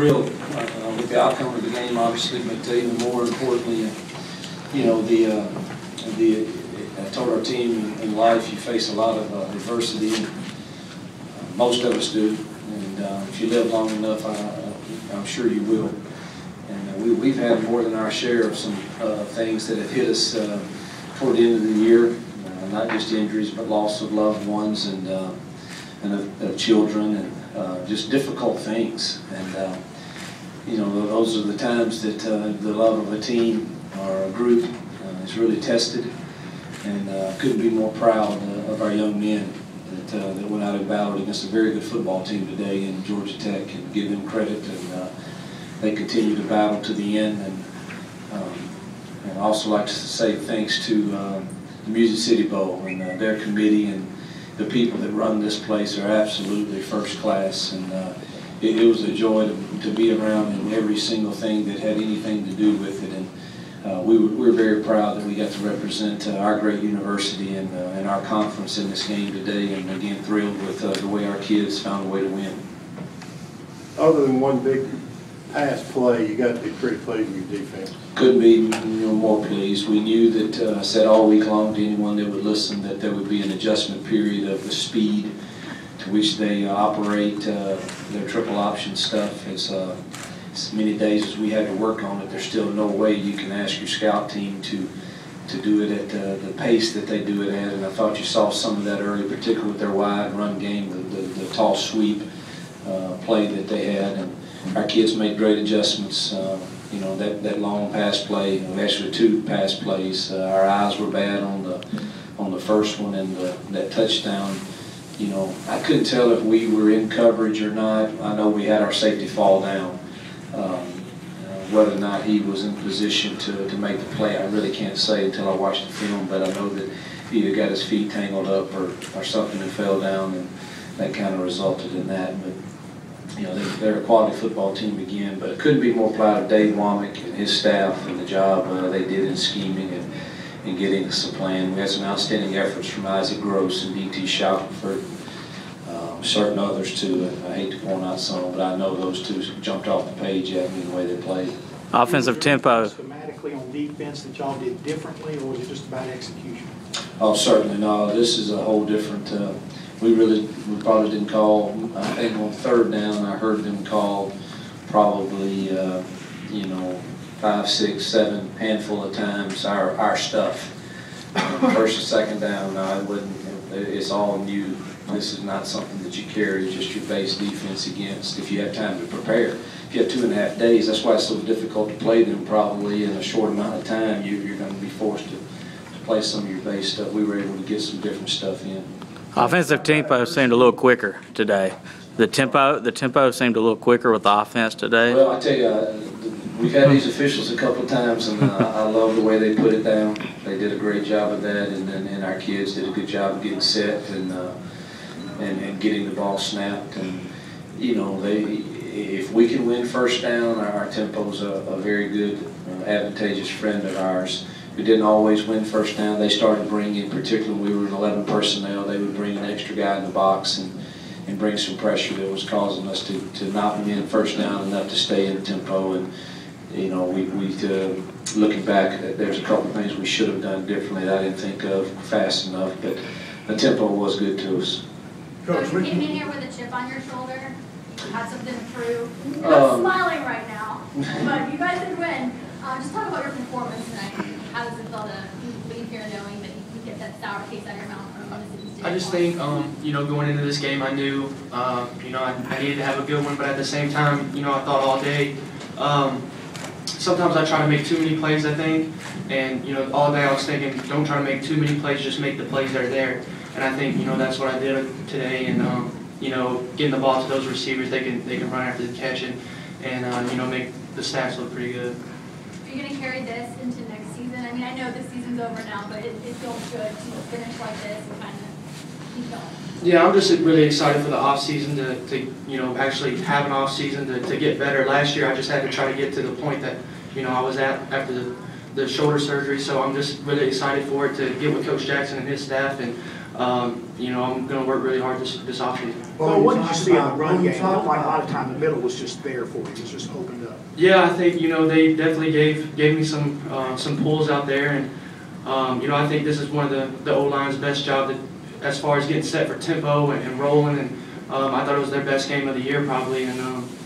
Thrilled with the outcome of the game, obviously, but even more importantly, you know, I told our team in life you face a lot of adversity, and most of us do, and if you live long enough, I'm sure you will. And we've had more than our share of some things that have hit us toward the end of the year, not just injuries, but loss of loved ones and of children, and just difficult things. And you know, those are the times that the love of a team or a group is really tested. And couldn't be more proud of our young men that went out and battled against a very good football team today in Georgia Tech, and give them credit. And they continue to battle to the end. And I'd also like to say thanks to the Music City Bowl and their committee, and the people that run this place are absolutely first class. And it was a joy to be around in every single thing that had anything to do with it. And we're very proud that we got to represent our great university and our conference in this game today, and again thrilled with the way our kids found a way to win. Other than one big pass play, you got to be pretty pleased with your defense. Couldn't be more pleased. We knew that, I said all week long to anyone that would listen, that there would be an adjustment period of the speed to which they operate their triple option stuff. As many days as we had to work on it, there's still no way you can ask your scout team to do it at the pace that they do it at. And I thought you saw some of that early, particularly with their wide run game, the tall sweep play that they had. And our kids made great adjustments. You know, that long pass play, actually two pass plays. Our eyes were bad on the first one, and that touchdown. You know, I couldn't tell if we were in coverage or not. I know we had our safety fall down. Whether or not he was in position to make the play, I really can't say until I watch the film, but I know that he either got his feet tangled up or something and fell down, and that kind of resulted in that. But you know, they're a quality football team again, but couldn't be more proud of Dave Womack and his staff and the job they did in scheming and getting us a plan. We had some outstanding efforts from Isaac Gross and D.T. Shackelford, certain others too. I hate to point out some, but I know those two jumped off the page at me the way they played. Offensive tempo. Schematically on defense that y'all did differently, or was it just about execution? Oh, certainly no. This is a whole different. We probably didn't call. I think on third down, I heard them call probably you know, 5, 6, 7 handful of times our stuff. First and second down, no, it wouldn't. It's all new. This is not something that you carry just your base defense against if you have time to prepare. If you have 2.5 days, that's why it's so difficult to play them probably in a short amount of time. You're going to be forced to play some of your base stuff. We were able to get some different stuff in. Offensive tempo seemed a little quicker today. The tempo seemed a little quicker with the offense today. Well, I tell you, we've had these officials a couple of times, and I love the way they put it down. They did a great job of that, and our kids did a good job of getting set and getting the ball snapped. And you know, if we can win first down, our tempo's a very good, advantageous friend of ours. We didn't always win first down. They started bringing, particularly when we were in 11 personnel, they would bring an extra guy in the box and bring some pressure that was causing us to not win first down enough to stay in tempo. And you know, we looking back, there's a couple of things we should have done differently that I didn't think of fast enough, but the tempo was good to us. Coach, you came in here with a chip on your shoulder, had something to prove. You're not smiling right now, but you guys did win. Just talk about your performance tonight. How does it feel to leave here knowing that you get that sour taste out of your mouth from Olemiss? I just think, you know, going into this game, I knew, you know, I needed to have a good one, but at the same time, you know, I thought all day. Sometimes I try to make too many plays, I think, and, you know, all day I was thinking, don't try to make too many plays, just make the plays that are there. And I think, you know, that's what I did today, and, you know, getting the ball to those receivers, they can run after the catch and you know, make the stats look pretty good. Are you going to carry this into next season? I mean, I know this season's over now, but it feels good to finish like this and kind of keep going. Yeah, I'm just really excited for the off season to you know, actually have an off season to get better. Last year I just had to try to get to the point that, you know, I was at after the shoulder surgery, so I'm just really excited for it to get with Coach Jackson and his staff and you know, I'm going to work really hard this offseason. Well, what did you see in the run when you game? It talk looked like a lot about- of time the middle was just there for you. It was just opened up. Yeah, I think, you know, they definitely gave me some pulls out there, and you know, I think this is one of the O-line's best job that, as far as getting set for tempo and rolling, and I thought it was their best game of the year probably, and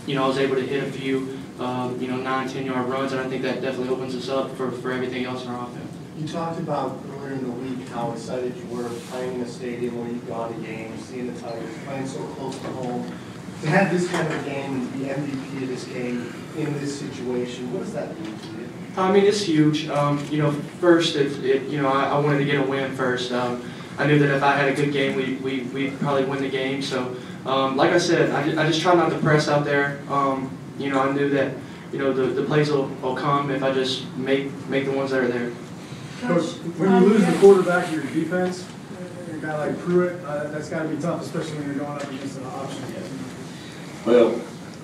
you know, I was able to hit a few you know, 9-10 yard runs, and I think that definitely opens us up for everything else in our offense. You talked about earlier in the week how excited you were playing in a stadium where you've gone to games, seeing the Tigers, playing so close to home. To have this kind of a game, the MVP of this game in this situation, what does that mean to you? I mean, it's huge. You know, first, you know, I wanted to get a win first. I knew that if I had a good game, we'd probably win the game. So, like I said, I just try not to press out there. You know, I knew that, you know, the plays will come if I just make the ones that are there. Coach, when you lose the quarterback of your defense, a guy like Pruitt, that's got to be tough, especially when you're going up against an option. Well,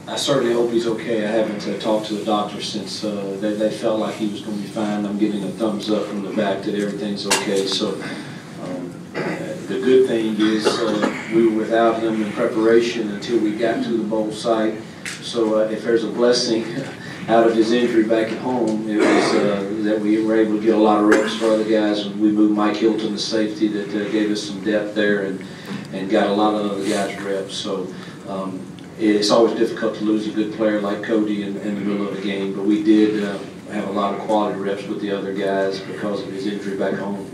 I certainly hope he's okay. I haven't talked to the doctor since they felt like he was going to be fine. I'm getting a thumbs up from the back that everything's okay. So the good thing is we were without him in preparation until we got to the bowl site. So if there's a blessing out of his injury back at home, it was that we were able to get a lot of reps for other guys. And we moved Mike Hilton to safety that gave us some depth there and got a lot of other guys reps. So it's always difficult to lose a good player like Cody in the middle of the game, but we did have a lot of quality reps with the other guys because of his injury back home.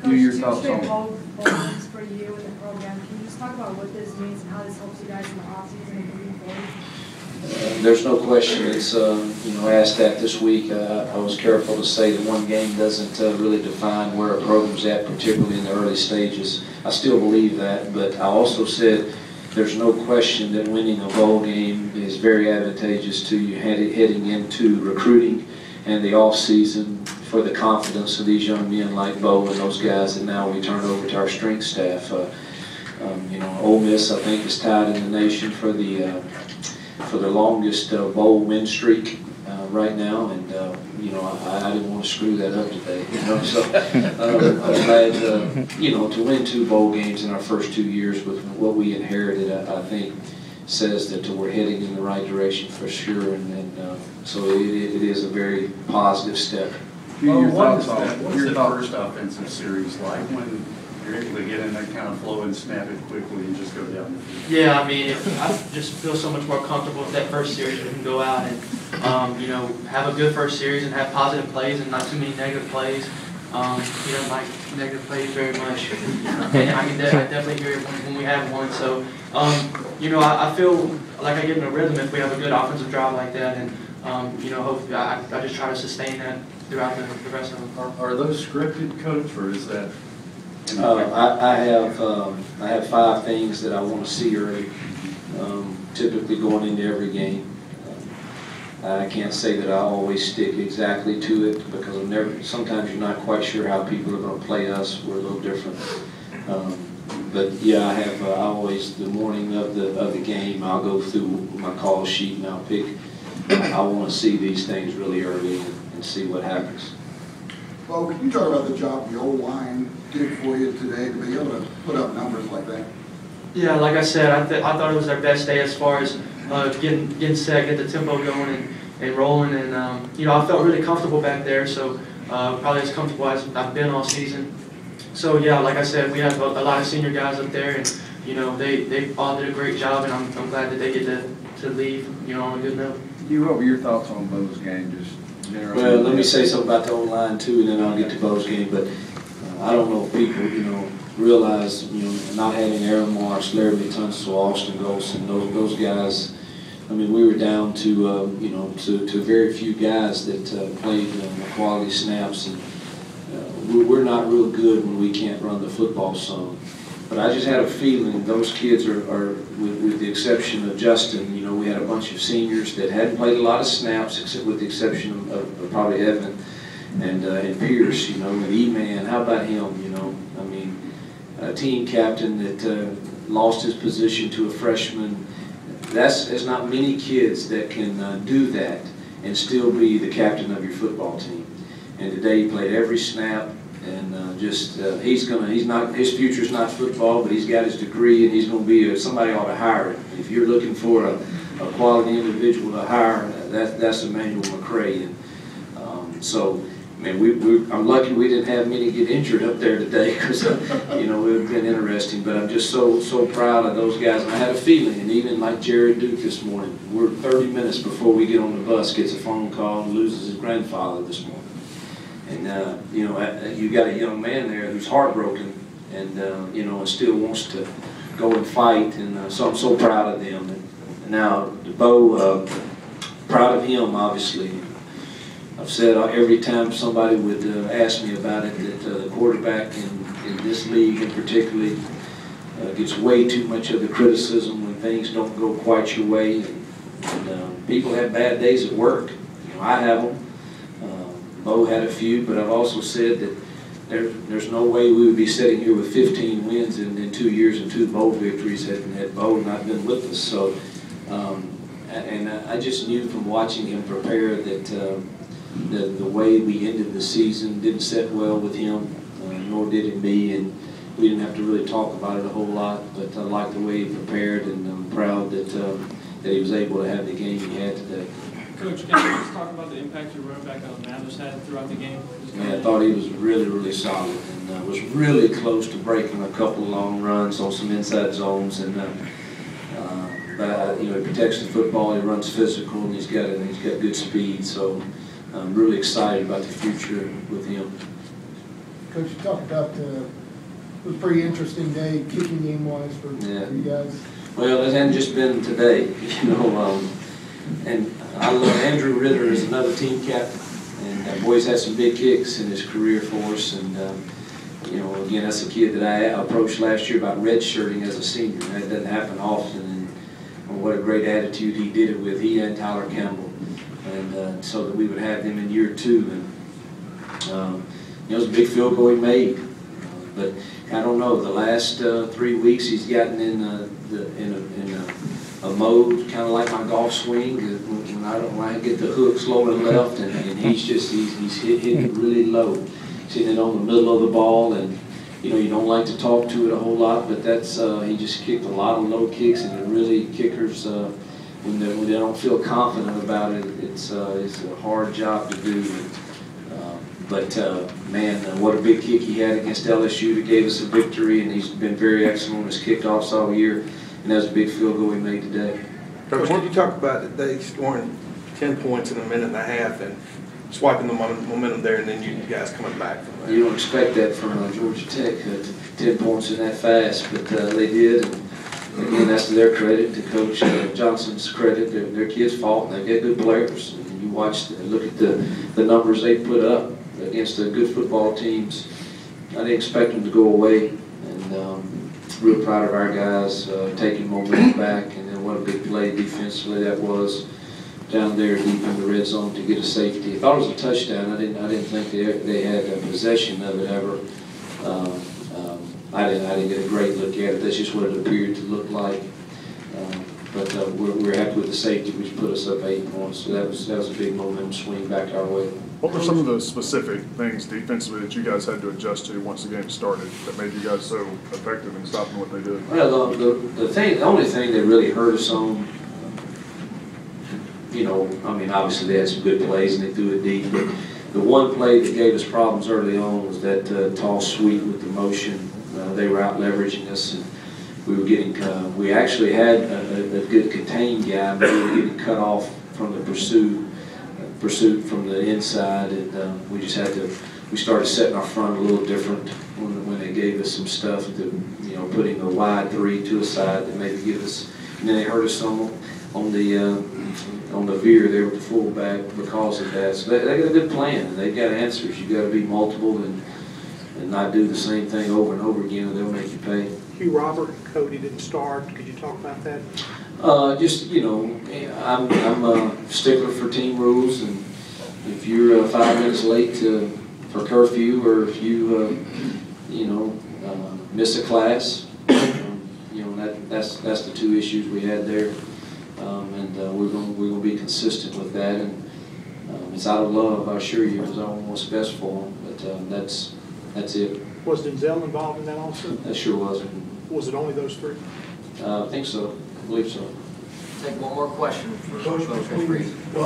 Coach, your thoughts on bowl games for you with the program. Can you just talk about what this means and how this helps you guys in the offseason and moving forward? There's no question. It's you know, I asked that this week. I was careful to say that one game doesn't really define where a program's at, particularly in the early stages. I still believe that, but I also said there's no question that winning a bowl game is very advantageous to you heading into recruiting and the off season for the confidence of these young men like Bo and those guys that now we turn over to our strength staff. You know, Olemiss, I think, is tied in the nation for the longest bowl win streak right now, and you know, I didn't want to screw that up today. You know, so I'm glad you know, to win 2 bowl games in our first 2 years with what we inherited. I think says that we're heading in the right direction for sure, and so it is a very positive step. Your thoughts on what's the first offensive series like when you're able to get in that kind of flow and snap it quickly and just go down the field? Yeah, I mean, I just feel so much more comfortable with that first series. We can go out and, you know, have a good first series and have positive plays and not too many negative plays. You don't like negative plays very much. And I definitely hear it when we have one. So, you know, I feel like I get in a rhythm if we have a good offensive drive like that. And, you know, hopefully I just try to sustain that throughout the rest of them. Are those scripted, Coach, or is that? I have 5 things that I want to see early, typically going into every game. I can't say that I always stick exactly to it because sometimes you're not quite sure how people are going to play us. We're a little different. But yeah, I always, the morning of the game, I'll go through my call sheet and I'll pick, I want to see these things really early and see what happens. Well, can you talk about the job the O-line did for you today to be able to put up numbers like that? Yeah, like I said, I thought it was our best day as far as getting set, get the tempo going and rolling, and you know, I felt really comfortable back there, so probably as comfortable as I've been all season. So yeah, like I said, we have a lot of senior guys up there, and you know, they all did a great job, and I'm glad that they get to leave, you know, on a good note. Hugh, what were your thoughts on Bo's game, just generally? Well, let me say something about the O-line too, and then I'll get to Bo's game. But I don't know if people, you know, realize, you know, not having Aaron Morris, Larry Tunsil, Austin Golson, those guys. I mean, we were down to, you know, to very few guys that played quality snaps, and we're not real good when we can't run the football some. But I just had a feeling those kids are with the exception of Justin, you know, we had a bunch of seniors that hadn't played a lot of snaps, except with the exception of probably Evan and Pierce, you know, and E-Man. How about him, you know? I mean, a team captain that lost his position to a freshman. There's not many kids that can do that and still be the captain of your football team. And today he played every snap. And his future's not football, but he's got his degree, and he's going to be somebody ought to hire him. If you're looking for a quality individual to hire, that's Emmanuel McCray. And so, man, I'm lucky we didn't have many get injured up there today, because it would have been interesting. But I'm just so proud of those guys. And I had a feeling, and even like Jared Duke this morning, we're 30 minutes before we get on the bus, gets a phone call and loses his grandfather this morning. And you got a young man there who's heartbroken, and still wants to go and fight. And so I'm so proud of them. And now Bo, proud of him, obviously. I've said every time somebody would ask me about it that the quarterback in this league, in particularly, gets way too much of the criticism when things don't go quite your way. And people have bad days at work. I have them. Bo had a few, but I've also said that there's no way we would be sitting here with 15 wins in 2 years and 2 bowl victories had Bo not been with us. So, and I just knew from watching him prepare that the way we ended the season didn't sit well with him, nor did it me, and we didn't have to really talk about it a whole lot. But I like the way he prepared, and I'm proud that he was able to have the game he had today. Coach, can you just talk about the impact your running back Mathers had throughout the game? Yeah, I thought he was really solid, and was really close to breaking a couple of long runs on some inside zones. And but he protects the football. He runs physical, and he's got good speed. So I'm really excited about the future with him. Coach, you talked about it was a pretty interesting day, kicking game-wise for you guys. Well, it hadn't just been today, and I love Andrew Ritter is another team captain, and boy's had some big kicks in his career for us. And again, that's a kid that I approached last year about redshirting as a senior. That doesn't happen often, and what a great attitude he did it with. He and Tyler Campbell, and so that we would have them in year 2. And it was a big field goal he made, but I don't know. The last 3 weeks he's gotten in a mode kind of like my golf swing. When I get the hooks low and left, and he's hitting it really low, hitting it on the middle of the ball, and you don't like to talk to it a whole lot, but that's he just kicked a lot of low kicks, and it really kickers when they don't feel confident about it, it's a hard job to do. But man, what a big kick he had against LSU that gave us a victory, and he's been very excellent on his kickoffs all year, and that was a big field goal he made today. Coach, did you talk about that they scoring 10 points in a minute and a half and swiping the momentum there, and then you guys coming back from that? You don't expect that from Georgia Tech, 10 points in that fast, but they did. And again, that's to their credit, to Coach Johnson's credit. Their kids fought, and they get good players. And you look at the numbers they put up against the good football teams. I didn't expect them to go away, and real proud of our guys taking momentum back, and then what a big play defensively that was down there deep in the red zone to get a safety. I thought it was a touchdown. I didn't think they had possession of it ever. I didn't get a great look at it. That's just what it appeared to look like. But we're happy with the safety, which put us up 8 points. So that was a big momentum swing back our way. What were some of the specific things defensively that you guys had to adjust to once the game started that made you guys so effective in stopping what they did? Well, the only thing that really hurt us on, obviously they had some good plays and they threw it deep, but the one play that gave us problems early on was that tall sweep with the motion. They were out leveraging us, and we were getting. We actually had a good contained guy, but we were getting cut off from the pursuit from the inside, and we just had to. We started setting our front a little different when they gave us some stuff to, putting a wide 3 to a side that maybe give us. And then they hurt us on the veer there with the fullback because of that. So they got a good plan, and they got answers. You got to be multiple and not do the same thing over and over again, or they'll make you pay. Hugh Robert and Cody didn't start. Could you talk about that? I'm a stickler for team rules, and if you're 5 minutes late for curfew, or if you miss a class, that's the 2 issues we had there, and we're going to be consistent with that, and it's out of love, I assure you, because I want what's best for them, but That's it. Was Denzel involved in that also? That sure was. Was it only those three? I think so. I believe so. Take one more question for Coach, Coach between- Reed. well,